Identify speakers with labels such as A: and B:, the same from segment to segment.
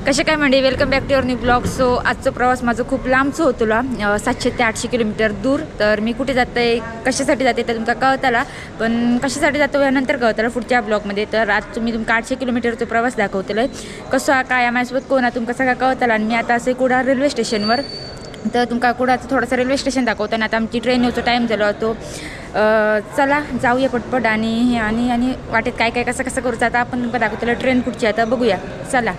A: कसे काय म्हणजे welcome back to your new blog. So आजचा प्रवास माझं खूप लांबचं होतो, 700 ते 800 किलोमीटर दूर. तर मी कुठे जाते, कशासाठी जाते तर तुमका कळताला, पण कशासाठी जातो यानंतर कळताला पुढच्या ब्लॉगमध्ये. तर आज तुम्ही तुमका 800 किलोमीटरचा प्रवास दाखवतलं कसं काय माझ्यासोबत कोण आहे तुमका सगळं कळताला. आणि मी आता असे कुडाळ रेल्वे स्टेशनवर, तर तुमका कुडाचं थोडंसं रेल्वे स्टेशन दाखवताना आता आमची ट्रेन येऊचा टाईम झाला होतो. चला जाऊया पटपट आणि आणि आणि वाटेत काय काय कसं कसं करूचं आता आपण दाखवतो. ट्रेन कुठची आता बघूया, चला.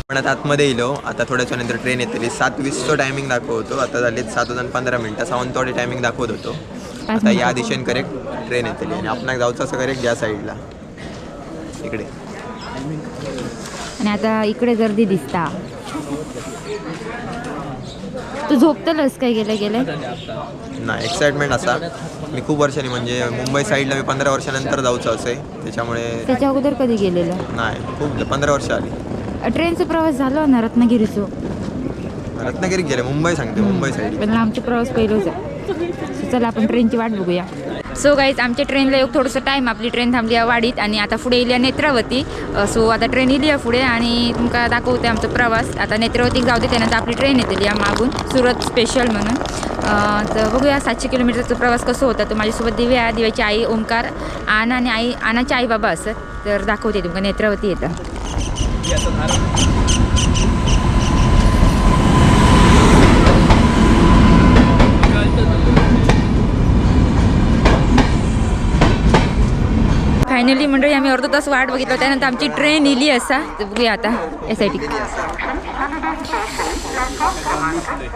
B: पण आता आतमध्ये येलो. आता थोड्याच नंतर ट्रेन येतली. 7:20 टायमिंग दाखवतो. आता झाले 7:15 सावंतवाडी टायमिंग दाखवत होतो. आता या दिशेने करेक्ट ट्रेन येतली आणि आपण जाऊचं असं करेक्ट या साईडला इकडे.
A: आणि आता इकडे गर्दी दिसता. तू झोपतलंस काय गेलं
B: नाही, एक्साइटमेंट असा. मी खूप वर्षांनी म्हणजे मुंबई साईडला मी 15 वर्षानंतर जाऊचं असं आहे, त्याच्यामुळे.
A: त्याच्या अगोदर कधी गेलेलं
B: नाही, खूप 15 वर्ष आली.
A: ट्रेनचा प्रवास झाला ना रत्नागिरीचो.
B: रत्नागिरी गेले, मुंबई सांगते, मुंबई साईड.
A: पण आमचा प्रवास पहिलोच आहे. चला आपण ट्रेनची वाट बघूया. सो गाईज आमच्या ट्रेनला एक थोडंसं टाईम, आपली ट्रेन थांबली आहे वाडीत आणि आता पुढे येईल नेत्रावती. सो आता ट्रेन येईल पुढे आणि तुमका दाखवते आमचा प्रवास. आता नेत्रावती जाऊ दे, त्यानंतर आपली ट्रेन येते या मागून सुरत स्पेशल म्हणून. तर बघूया 700 किलोमीटरचा प्रवास कसं होता. तर माझ्यासोबत दिव्या, दिव्याची आई ओंकार, आना आणि आनाची आई बाबा असत. तर दाखवते तुमका नेत्रावती येतं. फायनली मंडळी आम्ही अर्धा तास वाट बघितलं, त्यानंतर आमची ट्रेन इली असा. तर बघूया आता यासाठी.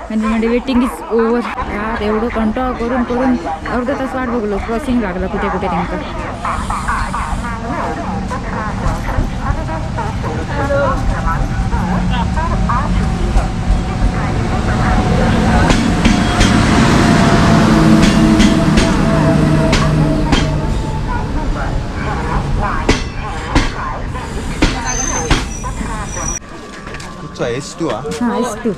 A: म्हणजे वेटिंग इज ओव्हर. यार एवढं कंटाळ करून करून अर्धा तास वाट बघलो. क्रॉसिंग लागलं कुठे कुठे नेमकं.
B: S2
A: हां S2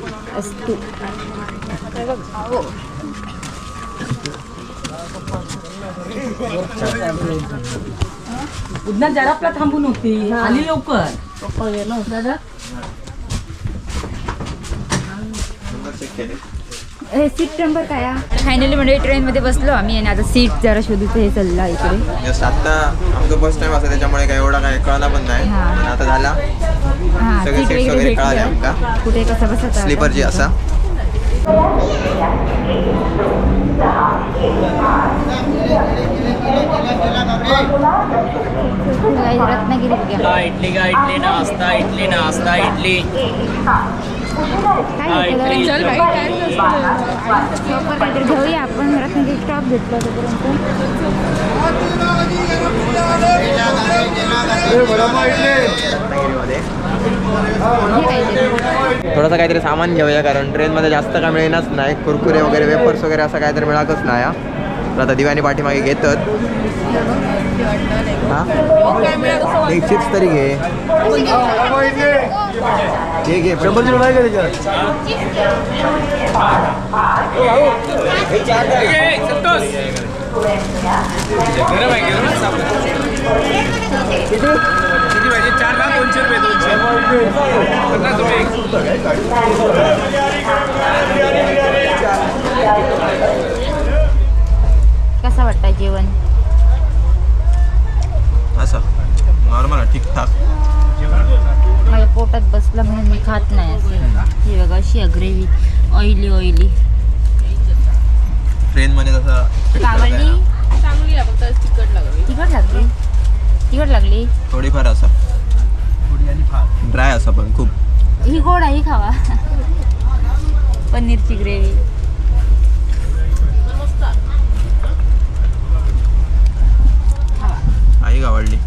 C: उद्या जरापला थांबून होती, आली लवकर. पप्पा गेलो दादा.
A: सीट नंबर काय. फायनली म्हणजे ट्रेनमध्ये बसलो आम्ही आणि आता सीट जरा शोधूचं हे चालला इकडे.
B: आता आमचं फर्स्ट टाइम असं, त्याच्यामुळे काय एवढा काय कळला पण नाही. पण आता झाला सगळे सीट्स वगैरे कळाले आमका.
A: कुठे कसं बसत
B: स्लीपरची असा.
A: रत्नागिरी
C: इडली का इडली नाश्ता, इडली नाश्ता, इडली.
A: घेऊया आपण. रत्नागिरी स्टॉप घेतला
B: थोडंसं काहीतरी सामान घेऊया, कारण ट्रेनमध्ये जास्त काय मिळेनच नाही. कुरकुरे वगैरे, वेपर्स वगैरे असं काहीतरी मिळतच नाही. तर आता दिव्यानी पाठीमागे घेतात. हां एक चिप्स तरी घे. घे
A: कसं वाटतं जेवण.
B: असं नॉर्मल ठीकठाक.
A: माझ्या पोटात बसलं म्हणून मी खात नाही. असे हे बघा, अशी ग्रेव्ही ऑइली.
B: ट्रेनमध्ये तसं
A: आवडली. चांगली आहे, फक्त तिखट लागली
B: थोडीफार असं ड्राय असं, पण खूप
A: ही गोड आहे. ही खावा. पनीरची ग्रेव्ही.
B: आई आवडली.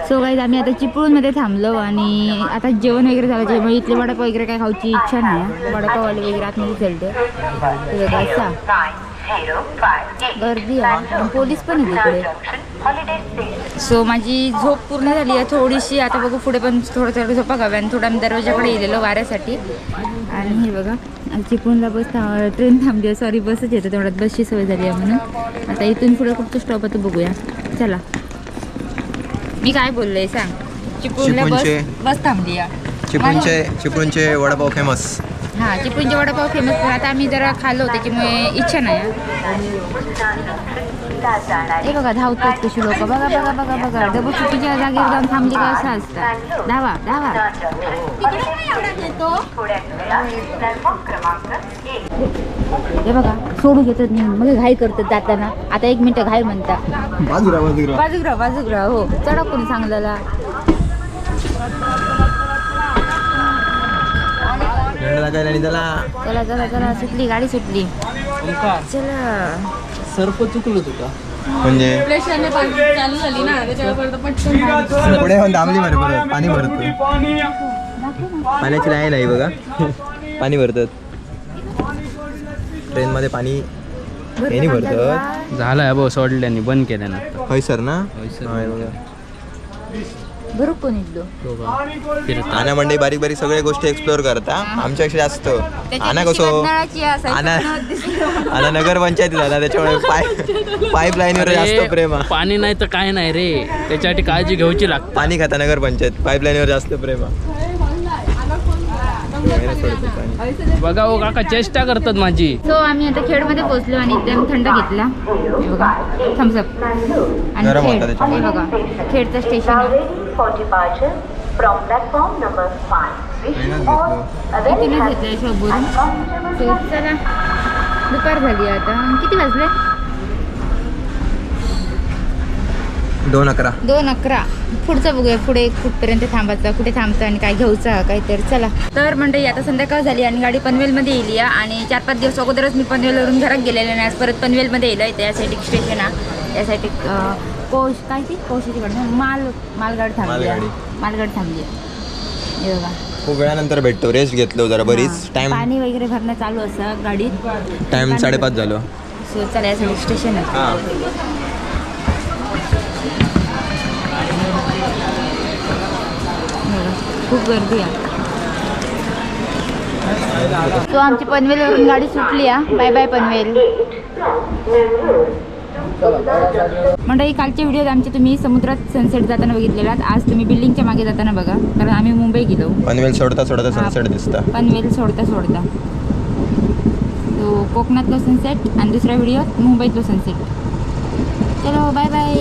A: सो गाईज आम्ही आता चिपळूणमध्ये थांबलो आणि आता जेवण वगैरे झालं. त्यामुळे इथले वडापाव वगैरे काय खाऊची इच्छा नाही. वडापाववाले वगैरे आतमध्ये चलते. असा गर्दी आहे, पोलीस पण आहे तिकडे. सो माझी झोप पूर्ण झाली आहे थोडीशी. आता बघू पुढे पण थोडं झोपा घ्याव्या आणि थोडा दरवाजाकडे येलेलो वाऱ्यासाठी. आणि हे बघा चिपळूणला ट्रेन थांबली आहे, सॉरी बसच येतं तेवढ्यात बसची सवय झाली आहे म्हणून. आता इथून पुढे कुठचं स्टॉप आता बघूया. चला मी काय बोललोय सांग. चिपळूणला बस थांबली आहे.
B: चिपळूणचे वडापाव फेमस.
A: हां चिपळूणचे वडापाव फेमस, पण आता आम्ही जरा खाल्लो त्याच्यामुळे इच्छा नाही. हे बघा धावतात कशी लोक, बघा बघा बघा बघा. डबल चुकीच्या जागेवर जाऊन थांबली का असं असतं. धावा धावा. हे बघा सोडू घेतात नाही, मग घाई करतात जाताना. आता 1 मिनिट घाई म्हणता. बाजूला हो चढा कोणी सांगलेला. चला चला चला सुटली गाडी सुटली. चला
C: सर्प चुकलं तुका
B: म्हणजे पुढे थांबली बरोबर पाणी भरत. पाण्याची लाईन नाही बघा. पाणी भरतात ट्रेन मध्ये. पाणी यानी भरतात.
C: झालाय भाऊ सोडल्याने बंद केल्यानं.
B: होय सर ना.
A: बरोबर कोण इथलो
B: आना मंडई बारीक बारीक सगळ्या गोष्टी एक्सप्लोर करता. आमच्यापेक्षा जास्त आना कसो आना नगरपंचायती झाला त्याच्यामुळे पाईपलाईनवर जास्त प्रेम आहे.
C: पाणी नाही तर काय नाही रे, त्याच्यासाठी काळजी घ्यायची लागते.
B: पाणी खाता नगरपंचायत, पाईपलाईनवर जास्त प्रेम आहे.
C: बघा हो काका चेष्टा करतात माझी.
A: सो आम्ही आता खेडमध्ये पोहोचलो आणि एकदम थंड घेतला. हे बघा थम्सअप आणि
B: गरम
A: खेड.
B: होता त्याच्यामुळे.
A: हे बघा खेडचं स्टेशन इथूनच घेतलंय शोभून. सो चला दुपार झाली आता. किती वाजले? 2:11. पुढचं बघूया पुढे कुठपर्यंत थांबायचं, कुठे थांबतं आणि काय घ्यायचं काय तर. चला तर मंडळी आता संध्याकाळ झाली आणि गाडी पनवेलमध्ये येईल आणि 4-5 दिवस अगोदरच मी पनवेलवरून घरात गेलेले नाही. आज परत पनवेलमध्ये येईल आहे. त्यासाठी स्टेशन आहे त्यासाठी काय ती कोशाची गाडी मालगाडी थांबली. मालगाडी थांबली आहे. हे बघा
B: खूप वेळानंतर भेटतो. रेस्ट घेतलो जरा बरीच टाइम.
A: पाणी वगैरे भरणं चालू असं गाडीत.
B: टाइम 5:30 झालो.
A: सो चला यासाठी स्टेशन आहे. खूप गर्दी आहे. सो आमची पनवेलवरून गाडी सुटली आहे. Bye bye Panvel. मंडळी कालच्या व्हिडिओत आमचे तुम्ही समुद्रात सनसेट जाताना बघितलेला. आज तुम्ही बिल्डिंगच्या मागे जाताना बघा, कारण आम्ही मुंबई गेलो.
B: पनवेल सोडता सनसेट दिसता.
A: पनवेल सोडता तो कोकणातलं सनसेट आणि दुसऱ्या व्हिडिओत मुंबईतलं सनसेट. चलो बाय बाय.